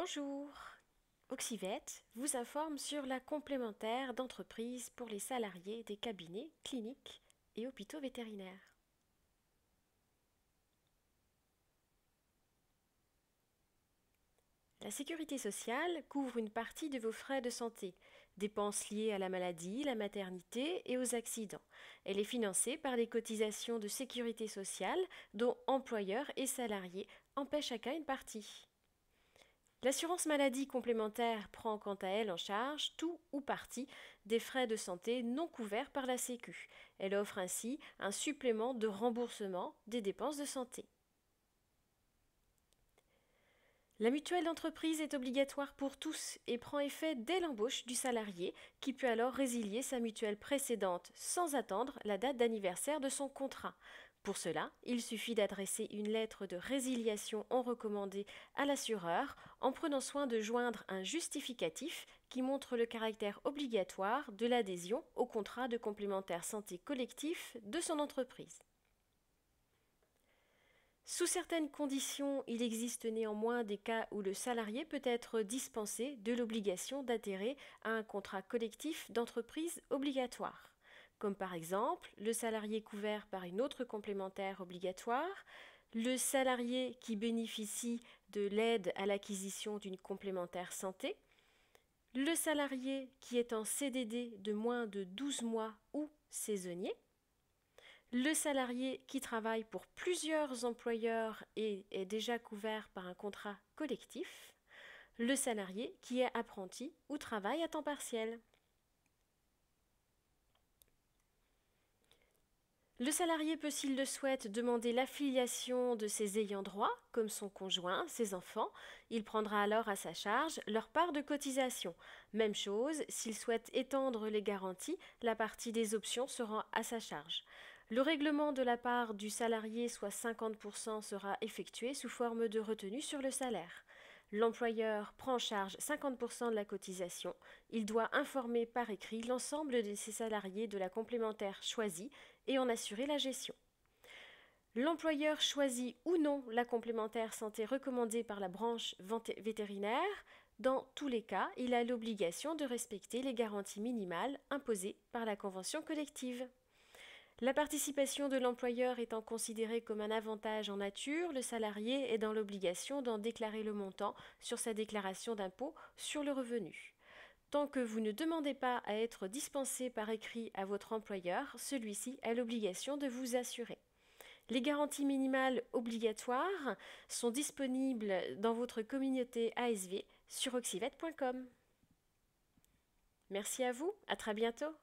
Bonjour, Oxyvet vous informe sur la complémentaire d'entreprise pour les salariés des cabinets, cliniques et hôpitaux vétérinaires. La sécurité sociale couvre une partie de vos frais de santé, dépenses liées à la maladie, la maternité et aux accidents. Elle est financée par les cotisations de sécurité sociale dont employeurs et salariés en paient chacun une partie. L'assurance maladie complémentaire prend quant à elle en charge tout ou partie des frais de santé non couverts par la Sécu. Elle offre ainsi un supplément de remboursement des dépenses de santé. La mutuelle d'entreprise est obligatoire pour tous et prend effet dès l'embauche du salarié qui peut alors résilier sa mutuelle précédente sans attendre la date d'anniversaire de son contrat. Pour cela, il suffit d'adresser une lettre de résiliation en recommandé à l'assureur en prenant soin de joindre un justificatif qui montre le caractère obligatoire de l'adhésion au contrat de complémentaire santé collectif de son entreprise. Sous certaines conditions, il existe néanmoins des cas où le salarié peut être dispensé de l'obligation d'adhérer à un contrat collectif d'entreprise obligatoire, comme par exemple le salarié couvert par une autre complémentaire obligatoire, le salarié qui bénéficie de l'aide à l'acquisition d'une complémentaire santé, le salarié qui est en CDD de moins de 12 mois ou saisonnier, le salarié qui travaille pour plusieurs employeurs et est déjà couvert par un contrat collectif, le salarié qui est apprenti ou travaille à temps partiel. Le salarié peut, s'il le souhaite, demander l'affiliation de ses ayants droit, comme son conjoint, ses enfants. Il prendra alors à sa charge leur part de cotisation. Même chose, s'il souhaite étendre les garanties, la partie des options sera à sa charge. Le règlement de la part du salarié, soit 50%, sera effectué sous forme de retenue sur le salaire. L'employeur prend en charge 50% de la cotisation. Il doit informer par écrit l'ensemble de ses salariés de la complémentaire choisie et en assurer la gestion. L'employeur choisit ou non la complémentaire santé recommandée par la branche vétérinaire. Dans tous les cas, il a l'obligation de respecter les garanties minimales imposées par la convention collective. La participation de l'employeur étant considérée comme un avantage en nature, le salarié est dans l'obligation d'en déclarer le montant sur sa déclaration d'impôt sur le revenu. Tant que vous ne demandez pas à être dispensé par écrit à votre employeur, celui-ci a l'obligation de vous assurer. Les garanties minimales obligatoires sont disponibles dans votre communauté ASV sur oxyvet.com. Merci à vous, à très bientôt.